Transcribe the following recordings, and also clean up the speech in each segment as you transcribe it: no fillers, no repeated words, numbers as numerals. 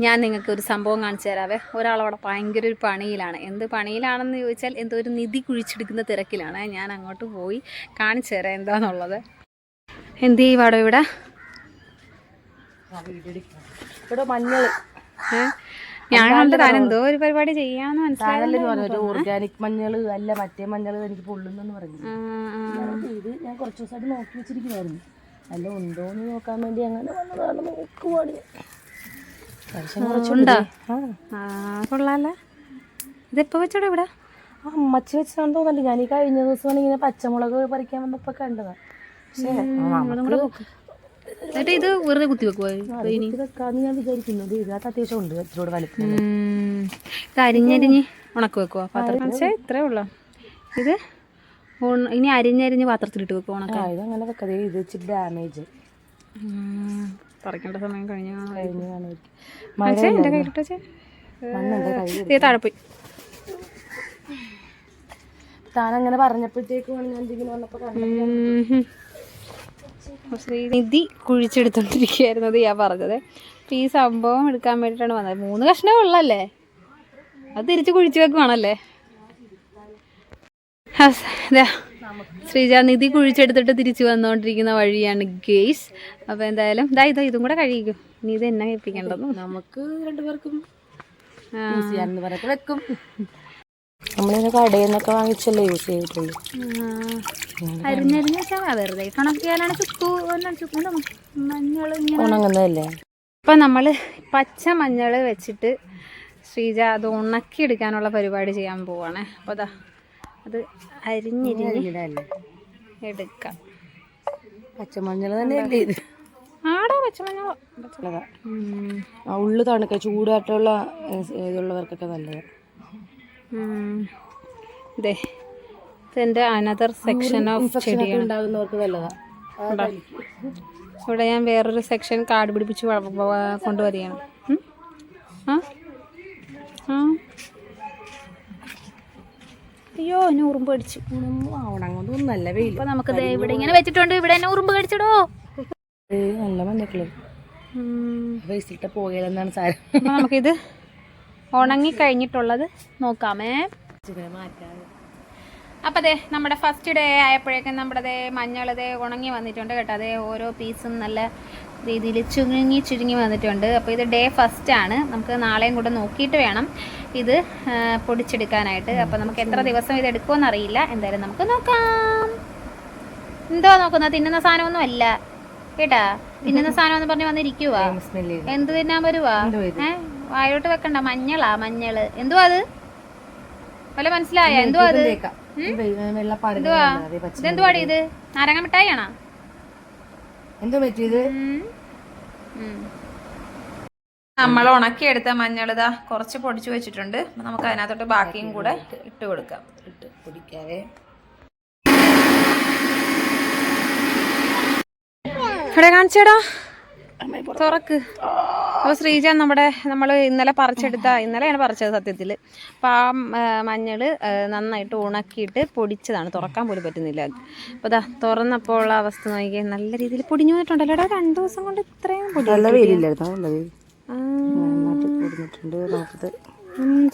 ഞാൻ നിങ്ങൾക്ക് ഒരു സംഭവം കാണിച്ചു തരാവേ. ഒരാളവിടെ ഭയങ്കര ഒരു പണിയിലാണ്. എന്ത് പണിയിലാണെന്ന് ചോദിച്ചാൽ എന്തോ ഒരു നിധി കുഴിച്ചെടുക്കുന്ന തിരക്കിലാണ്. ഞാൻ അങ്ങോട്ട് പോയി കാണിച്ചു തരാം എന്താന്നുള്ളത്. എന്ത് ചെയ്യുവാടോ ഇവിടെ? ഇവിടെ മഞ്ഞൾ ഞാൻ കണ്ട് താൻ എന്തോ ഒരു പരിപാടി ചെയ്യാന്ന് മനസ്സിലായി. ഓർഗാനിക് മഞ്ഞൾ അല്ല, മറ്റേ മഞ്ഞൾ എനിക്ക് പൊള്ളുന്നെന്ന് പറഞ്ഞു. ഇത് ഞാൻ കുറച്ച് ദിവസമായിട്ട് നോക്കി വെച്ചിരിക്കുമായിരുന്നു. അല്ല ഉണ്ടോന്ന് നോക്കാൻ വേണ്ടി അങ്ങനെ വന്നതാണ്. നോക്കുവാണ് കൊള്ളാല്ലേ. ഇതിപ്പോ വെച്ചോടെ ഇവിടെ അമ്മച്ചി വെച്ചാന്ന് തോന്നല്ലേ. ഞാൻ ഈ കഴിഞ്ഞ ദിവസമാണ് ഇങ്ങനെ പച്ചമുളക് പറിക്കാൻ വന്നപ്പോ കണ്ടതാ. പക്ഷേ ഇത് വെറുതെ കുത്തി വെക്കുവാ വെക്കാന്ന് ഞാൻ വിചാരിക്കുന്നത്. ഇതിനകത്ത് അത്യാവശ്യം ഉണ്ട് ഇച്ചിരി വലിപ്പം. ഇത് അരിഞ്ഞരിഞ്ഞ് ഉണക്ക് വെക്കുവാ പാത്രം. ഇത്രേ ഉള്ളൂ. ഇത് ഇനി അരിഞ്ഞരിഞ്ഞ് പാത്രത്തിലിട്ട് വെക്കുക ഉണക്ക. ഇതങ്ങനെ വെക്കാതെ ഇത് ഇച്ചിരി ഡാമേജ് പറിക്കേണ്ട സമയം കഴിഞ്ഞ താഴെപ്പോയി. താനങ്ങനെ പറഞ്ഞപ്പോഴത്തേക്കും ഞാൻ എന്തെങ്കിലും വന്നപ്പോ ശ്രീനിധി കുഴിച്ചെടുത്തോണ്ടിരിക്കുകയായിരുന്നത് ഞാൻ പറഞ്ഞത്. അപ്പം ഈ സംഭവം എടുക്കാൻ വേണ്ടിയിട്ടാണ് വന്നത്. 3 കഷ്ണമേ ഉള്ളല്ലേ, അത് തിരിച്ച് കുഴിച്ചു വെക്കുവാണല്ലേ. ശ്രീജ നിധി കുഴിച്ചെടുത്തിട്ട് തിരിച്ചു വന്നുകൊണ്ടിരിക്കുന്ന വഴിയാണ് ഗെയ്സ്. അപ്പോൾ എന്തായാലും ഇതും കൂടെ കഴിക്കും. ഇനി ഇത് എന്നെ കേൾപ്പിക്കേണ്ടത് നമുക്ക് 2 പേർക്കും വെക്കും. നമ്മളിങ്ങനെ കടയിൽ നിന്നൊക്കെ വാങ്ങിച്ചല്ലേ യൂസ് ചെയ്തിട്ടുള്ളൂ. അരിഞ്ഞരിഞ്ഞ് വെച്ചാൽ വെറുതെ ഉണക്കിയാലാണ് മഞ്ഞൾ ഉണങ്ങുന്നതല്ലേ. അപ്പം നമ്മൾ പച്ച മഞ്ഞൾ വെച്ചിട്ട് ശ്രീജ അത് ഉണക്കിയെടുക്കാനുള്ള പരിപാടി ചെയ്യാൻ പോവാണ്. അപ്പോൾ അത് അരിഞ്ഞിരിഞ്ഞ് എടുക്കാം. പച്ചമഞ്ഞൾ തന്നെയല്ലേ ഇത്? ആടാ പച്ചമഞ്ഞൾ ഉള്ളു തണുക്ക ചൂടായിട്ടുള്ള ഇതുള്ളവർക്കൊക്കെ നല്ലത്. ഇതെൻ്റെ അനദർ സെക്ഷൻ ഓഫ് ചെടിയാണ്. ഉണ്ടാകുന്നവർക്ക് നല്ലതാ. ഇവിടെ ഞാൻ വേറൊരു സെക്ഷൻ കാട് പിടിപ്പിച്ച് കൊണ്ടുവരികയാണ്. അയ്യോ എന്നെ ഉറുമ്പ് കടിച്ചു. ഉണങ്ങൊന്നുമല്ല വെയിൽ. ഇപ്പൊ നമുക്ക് ഇവിടെ ഇങ്ങനെ വെച്ചിട്ടുണ്ട്. ഇവിടെ എന്നെ ഉറുമ്പ് കടിച്ചിടോ. നല്ല മഞ്ഞക്കള് വേസ്റ്റിട്ട പോകലെന്നാണ് സാരം. നമുക്കിത് ഉണങ്ങി കഴിഞ്ഞിട്ടുള്ളത് നോക്കാമേ. അപ്പം നമ്മുടെ ഫസ്റ്റ് ഡേ ആയപ്പോഴേക്കും നമ്മുടെ മഞ്ഞൾ ഉണങ്ങി വന്നിട്ടുണ്ട് കേട്ടോ. ഓരോ പീസും നല്ല രീതിയിൽ ചുരുങ്ങി വന്നിട്ടുണ്ട്. അപ്പോൾ ഇത് ഡേ ഫസ്റ്റ് ആണ്. നമുക്ക് നാളെയും കൂടെ നോക്കിയിട്ട് വേണം ഇത് പൊടിച്ചെടുക്കാനായിട്ട്. അപ്പോൾ നമുക്ക് എത്ര ദിവസം ഇത് എടുക്കുമെന്ന് അറിയില്ല. എന്തായാലും നമുക്ക് നോക്കാം. എന്തോ നോക്കുന്നത്? തിന്നുന്ന സാധനമൊന്നും അല്ല കേട്ടാ. തിന്നുന്ന സാധനം എന്ന് പറഞ്ഞ് വന്നിരിക്കുവാ. എന്ത് തിന്നാൻ വരുവാ? വായോട്ട് വെക്കണ്ട. മഞ്ഞളാ മഞ്ഞള്. എന്തുവാ അത്? വല്ല മനസ്സിലായ? എന്തുവാ അത്? എന്തുവാ ഇതെന്തുവാടി ഇത്? നാരങ്ങ മിഠായിയാണോ? നമ്മൾ ഉണക്കിയെടുത്ത മഞ്ഞൾ കുറച്ച് പൊടിച്ചു വെച്ചിട്ടുണ്ട്. നമുക്ക് അതിനകത്തോട്ട് ബാക്കിയും കൂടെ ഇട്ട് കൊടുക്കാം. പൊടിക്കാതെ ഇവിടെ കാണിച്ചേടാ, തുറക്ക്. അപ്പോൾ ശ്രീജ നമ്മൾ ഇന്നലെയാണ് പറിച്ചത് സത്യത്തിൽ. അപ്പോൾ ആ മഞ്ഞൾ നന്നായിട്ട് ഉണക്കിയിട്ട് പൊടിച്ചതാണ്. തുറക്കാൻ പോലും പറ്റുന്നില്ല. അപ്പോൾ തുറന്നപ്പോൾ ഉള്ള അവസ്ഥ നോക്കിയാൽ നല്ല രീതിയിൽ പൊടിഞ്ഞു വന്നിട്ടുണ്ടല്ലോ. 2 ദിവസം കൊണ്ട് ഇത്രയും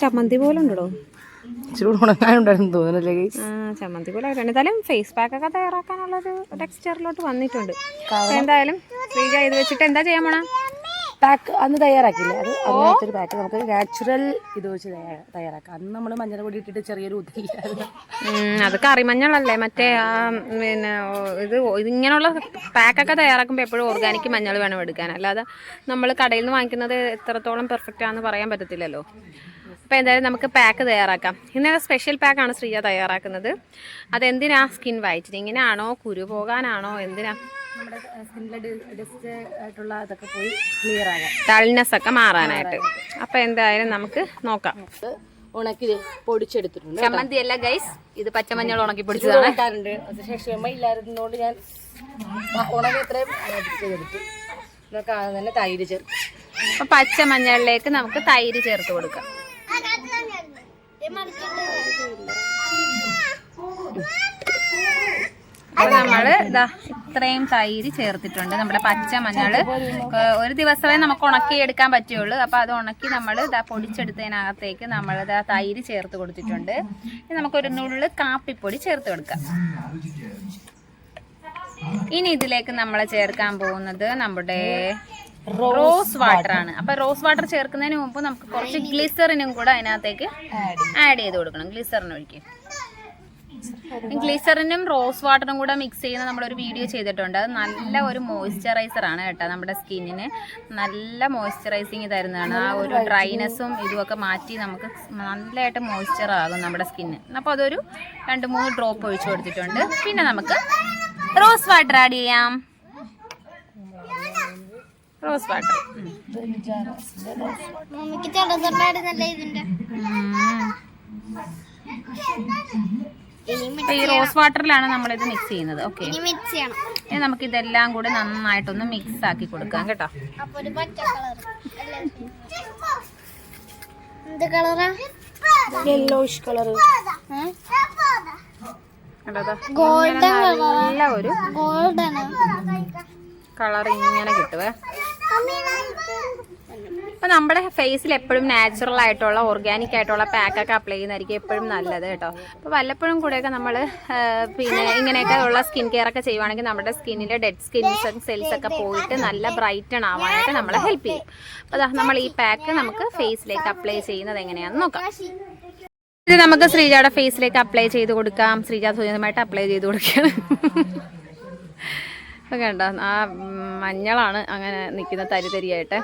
ചമ്മന്തി പോലെ ഉണ്ടോ? ചമ്മന്തി പോലെ എന്തായാലും ഫേസ് പാക്ക് ഒക്കെ തയ്യാറാക്കാനുള്ളൊരു ടെക്സ്ചറിലോട്ട് വന്നിട്ടുണ്ട്. എന്തായാലും ശ്രീജ ഇത് വെച്ചിട്ട് എന്താ ചെയ്യാൻ പോണ? പാക്ക് അന്ന് തയ്യാറാക്കില്ല. അത് പാക്ക് നമുക്ക് നാച്ചുറൽ ഇത് വെച്ച് തയ്യാറാക്കാം. അന്ന് നമ്മൾ മഞ്ഞൾ പൊടി ഇട്ടിട്ട് ചെറിയൊരു ഉതില്ലായിരുന്നു. അത് കറിമഞ്ഞളല്ലേ. മറ്റേ പിന്നെ ഇതിങ്ങനെയുള്ള പാക്കൊക്കെ തയ്യാറാക്കുമ്പോൾ എപ്പോഴും ഓർഗാനിക് മഞ്ഞൾ വേണം എടുക്കാൻ. അല്ലാതെ നമ്മൾ കടയിൽ നിന്ന് വാങ്ങിക്കുന്നത് എത്രത്തോളം പെർഫെക്റ്റ് ആണെന്ന് പറയാൻ പറ്റത്തില്ലല്ലോ. അപ്പോൾ എന്തായാലും നമുക്ക് പാക്ക് തയ്യാറാക്കാം. ഇന്നലെ സ്പെഷ്യൽ പാക്കാണ് ശ്രീജ തയ്യാറാക്കുന്നത്. അതെന്തിനാ? സ്കിൻ വൈറ്റനിങ്ങിനാണോ, കുരു പോകാനാണോ, എന്തിനാ? നമ്മുടെ സ്കിന്നിലെ ഡസ്റ്റ് ആയിട്ടുള്ള അതൊക്കെ പോയി ക്ലിയർ ആകാം, ഡൾനെസ് ഒക്കെ മാറാനായിട്ട്. അപ്പോൾ എന്തായാലും നമുക്ക് നോക്കാം. ഉണക്കി പൊടിച്ചെടുത്തിട്ടുണ്ട്. ചമ്മന്തി അല്ല ഗൈസ്, ഇത് പച്ചമഞ്ഞൾ ഉണക്കി പൊടിച്ചതാണ്. ക്ഷമ ഇല്ലായിരുന്നതുകൊണ്ട് ഞാൻ ഉണക്കി എത്രയും ചെയ്തെടുത്തു. തന്നെ തൈര് ചേർത്ത്. അപ്പോൾ പച്ചമഞ്ഞളിലേക്ക് നമുക്ക് തൈര് ചേർത്ത് കൊടുക്കാം. അപ്പോൾ നമ്മൾ ഇത്രയും തൈര് ചേർത്തിട്ടുണ്ട്. നമ്മുടെ പച്ച മഞ്ഞൾ ഒരു ദിവസമേ നമുക്ക് ഉണക്കി എടുക്കാൻ പറ്റുള്ളൂ. അപ്പോൾ അത് ഉണക്കി നമ്മൾ ഇതാ പൊടിച്ചെടുത്തതിനകത്തേക്ക് നമ്മൾ ഇതാ തൈര് ചേർത്ത് കൊടുത്തിട്ടുണ്ട്. ഇനി നമുക്കൊരു നുള്ളു കാപ്പിപ്പൊടി ചേർത്ത് കൊടുക്കാം. ഇനി ഇതിലേക്ക് നമ്മൾ ചേർക്കാൻ പോകുന്നത് നമ്മുടെ റോസ് വാട്ടർ ആണ്. അപ്പൊ റോസ് വാട്ടർ ചേർക്കുന്നതിന് മുമ്പ് നമുക്ക് കുറച്ച് ഗ്ലിസറിനും കൂടെ അതിനകത്തേക്ക് ആഡ് ചെയ്ത് കൊടുക്കണം. ഗ്ലിസറിന് ഒഴിക്കും. ഗ്ലിസറിനും റോസ് വാട്ടറും കൂടെ മിക്സ് ചെയ്യുന്ന നമ്മളൊരു വീഡിയോ ചെയ്തിട്ടുണ്ട്. അത് നല്ല ഒരു മോയ്സ്ചറൈസർ ആണ് കേട്ടോ. നമ്മുടെ സ്കിന്നിന് നല്ല മോയ്സ്ചറൈസിങ് തരുന്നതാണ്. ആ ഒരു ഡ്രൈനെസ്സും ഇതുമൊക്കെ മാറ്റി നമുക്ക് നല്ലതായിട്ട് മോയ്സ്ചർ ആകും നമ്മുടെ സ്കിന്ന്. അപ്പോൾ അതൊരു 2-3 ഡ്രോപ്പ് ഒഴിച്ചു കൊടുത്തിട്ടുണ്ട്. പിന്നെ നമുക്ക് റോസ് വാട്ടർ ആഡ് ചെയ്യാം. റോസ് വാട്ടർ ഈ റോസ് വാട്ടറിലാണ് നമ്മളിത് മിക്സ് ചെയ്യുന്നത്. ഓക്കെ, ഇനി നമുക്ക് ഇതെല്ലാം കൂടെ നന്നായിട്ടൊന്ന് മിക്സ് ആക്കി കൊടുക്കാം കേട്ടോ. യെല്ലോയിഷ് കളർ, നല്ല ഒരു കളർ ഇങ്ങനെ കിട്ടുവേ. അപ്പൊ നമ്മുടെ ഫേസിൽ എപ്പോഴും നാച്ചുറൽ ആയിട്ടുള്ള ഓർഗാനിക് ആയിട്ടുള്ള പാക്കൊക്കെ അപ്ലൈ ചെയ്യുന്നതായിരിക്കും എപ്പോഴും നല്ലത് കേട്ടോ. അപ്പോൾ വല്ലപ്പോഴും കൂടെയൊക്കെ നമ്മൾ പിന്നെ ഇങ്ങനെയൊക്കെ ഉള്ള സ്കിൻ കെയർ ഒക്കെ ചെയ്യുവാണെങ്കിൽ നമ്മുടെ സ്കിന്നിലെ ഡെഡ് സ്കിൻ സെൽസ് ഒക്കെ പോയിട്ട് നല്ല ബ്രൈറ്റൺ ആവാനായിട്ട് നമ്മളെ ഹെൽപ്പ് ചെയ്യും. അപ്പോൾ നമ്മൾ ഈ പാക്ക് നമുക്ക് ഫേസിലേക്ക് അപ്ലൈ ചെയ്യുന്നത് എങ്ങനെയാണെന്ന് നോക്കാം. ഇത് നമുക്ക് ശ്രീജയുടെ ഫേസിലേക്ക് അപ്ലൈ ചെയ്ത് കൊടുക്കാം. ശ്രീജ സ്വന്തമായിട്ട് അപ്ലൈ ചെയ്ത് കൊടുക്കുകയാണ്. അപ്പോൾ കണ്ടോ, ആ മഞ്ഞളാണ് അങ്ങനെ നിൽക്കുന്ന തരിതരിയായിട്ട്.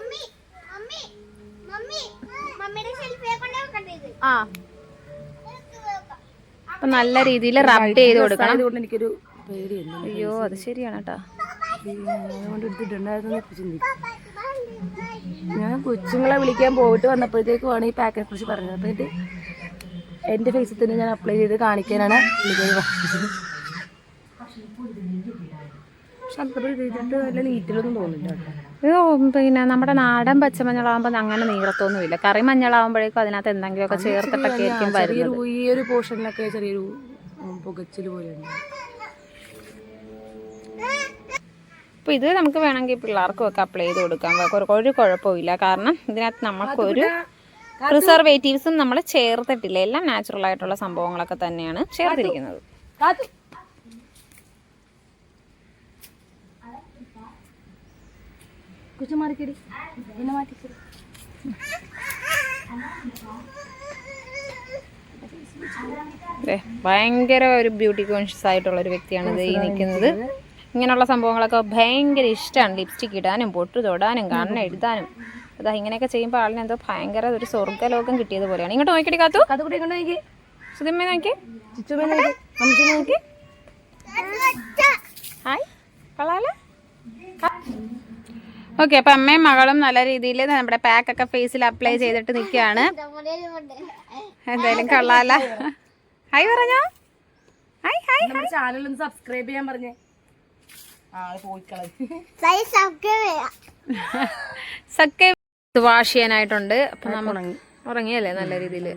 ആ, അപ്പൊ നല്ല രീതിയിൽ റബ് ചെയ്ത് കൊടുക്കണം. എനിക്കൊരു പേടിയുണ്ട്. അയ്യോ, അത് ശരിയാണ് കേട്ടോ. ഞാൻ കൊച്ചുങ്ങളെ വിളിക്കാൻ പോയിട്ട് വന്നപ്പോഴത്തേക്കുമാണ് ഈ പാക്കിനെ കുറിച്ച് പറഞ്ഞത്. അപ്പോൾ ഇത് എൻ്റെ ഫേസിൽ തന്നെ ഞാൻ അപ്ലൈ ചെയ്ത് കാണിക്കാനാണ് വിളിക്കുന്നത്. പക്ഷെ അത്ര ചെയ്തിട്ട് നല്ല നീറ്റിലൊന്നും തോന്നില്ല കേട്ടോ. പിന്നെ നമ്മുടെ നാടൻ പച്ചമഞ്ഞളാകുമ്പോൾ അങ്ങനെ നീറത്തൊന്നുമില്ല. കറി മഞ്ഞളാകുമ്പോഴേക്കും അതിനകത്ത് എന്തെങ്കിലുമൊക്കെ ചേർത്തിട്ടൊക്കെ ആയിരിക്കും വരുന്നത്. ഈ ഒരു പോർഷനിലൊക്കെ ചെറിയൊരു പുകച്ചിൽ പോലെയുണ്ട്. അപ്പോൾ ഇത് നമുക്ക് വേണമെങ്കിൽ പിള്ളേർക്കും ഒക്കെ അപ്ലൈ ചെയ്ത് കൊടുക്കാം. ഒരു കുഴപ്പമില്ല. കാരണം ഇതിനകത്ത് നമുക്കൊരു പ്രിസർവേറ്റീവ്സും നമ്മൾ ചേർത്തിട്ടില്ല. എല്ലാം നാച്ചുറൽ ആയിട്ടുള്ള സംഭവങ്ങളൊക്കെ തന്നെയാണ് ചേർത്തിരിക്കുന്നത്. ഭയങ്കര ഒരു ബ്യൂട്ടി കോൺഷ്യസ് ആയിട്ടുള്ള ഒരു വ്യക്തിയാണ് ഇത് ഈ നിൽക്കുന്നത്. ഇങ്ങനെയുള്ള സംഭവങ്ങളൊക്കെ ഭയങ്കര ഇഷ്ടമാണ്. ലിപ്സ്റ്റിക് ഇടാനും പൊട്ട് തൊടാനും കണ്ണെഴുതാനും. അതാ ഇങ്ങനെയൊക്കെ ചെയ്യുമ്പോൾ ആളിന് എന്തോ ഭയങ്കര ഒരു സ്വർഗ്ഗലോകം കിട്ടിയത് പോലെയാണ്. ഇങ്ങോട്ട് നോക്കിയിട്ട് കാത്തു, സുധിമ്മ നോക്കി, നോക്കി. ഹായ്, കൊള്ളാലോ. ഓക്കെ, അപ്പം അമ്മയും മകളും നല്ല രീതിയിൽ നമ്മുടെ പാക്കൊക്കെ ഫേസിൽ അപ്ലൈ ചെയ്തിട്ട് നിൽക്കുകയാണ്. എന്തായാലും കൊള്ളാല. ഹായ് പറഞ്ഞോ. Hi hi. ചാനൽ ഒന്ന് സബ്സ്ക്രൈബ് ചെയ്യാൻ പറഞ്ഞേ. വാഷ് ചെയ്യാനായിട്ടുണ്ട്. അപ്പൊ നമ്മൾ ഉറങ്ങിയല്ലേ നല്ല രീതിയിൽ.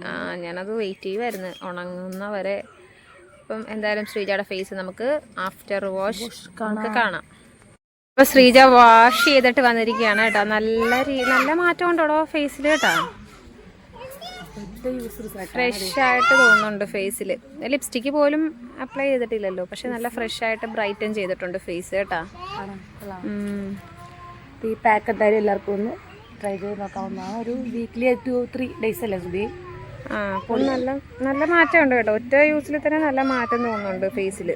ഞാനത് വെയിറ്റ് ചെയ്യുമായിരുന്നു ഉണങ്ങുന്ന വരെ. അപ്പം എന്തായാലും ശ്രീജയുടെ ഫേസ് നമുക്ക് ആഫ്റ്റർ വാഷ് നമുക്ക് കാണാം. അപ്പൊ ശ്രീജ വാഷ് ചെയ്തിട്ട് വന്നിരിക്കുകയാണ് കേട്ടോ. നല്ല മാറ്റം ഉണ്ടോ ഫേസിൽ കേട്ടോ. ഫ്രഷ് ആയിട്ട് തോന്നുന്നുണ്ട് ഫേസിൽ. ലിപ്സ്റ്റിക്ക് പോലും അപ്ലൈ ചെയ്തിട്ടില്ലല്ലോ, പക്ഷെ നല്ല ഫ്രഷ് ആയിട്ട് ബ്രൈറ്റൻ ചെയ്തിട്ടുണ്ട് ഫേസ് കേട്ടോ. ഈ പാക്ക് എന്തായാലും എല്ലാവർക്കും ഒന്ന് ട്രൈ ചെയ്ത് നോക്കാവുന്നതാണ്. ഒരു വീക്ക്ലി 2-3 days അല്ലേ സുധി? അപ്പം നല്ല മാറ്റമുണ്ട് കേട്ടോ. ഒറ്റ യൂസിൽ തന്നെ നല്ല മാറ്റം തോന്നുന്നുണ്ട് ഫേസിൽ.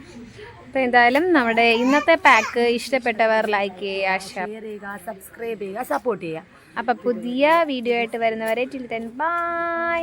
അപ്പോൾ എന്തായാലും നമ്മുടെ ഇന്നത്തെ പാക്ക് ഇഷ്ടപ്പെട്ടവർ ലൈക്ക് ചെയ്യുക, ഷെയർ ചെയ്യുക, സബ്സ്ക്രൈബ് ചെയ്യുക, സപ്പോർട്ട് ചെയ്യുക. അപ്പം പുതിയ വീഡിയോ ആയിട്ട് വരുന്നവരെ ടിൽ ദെൻ ബൈ.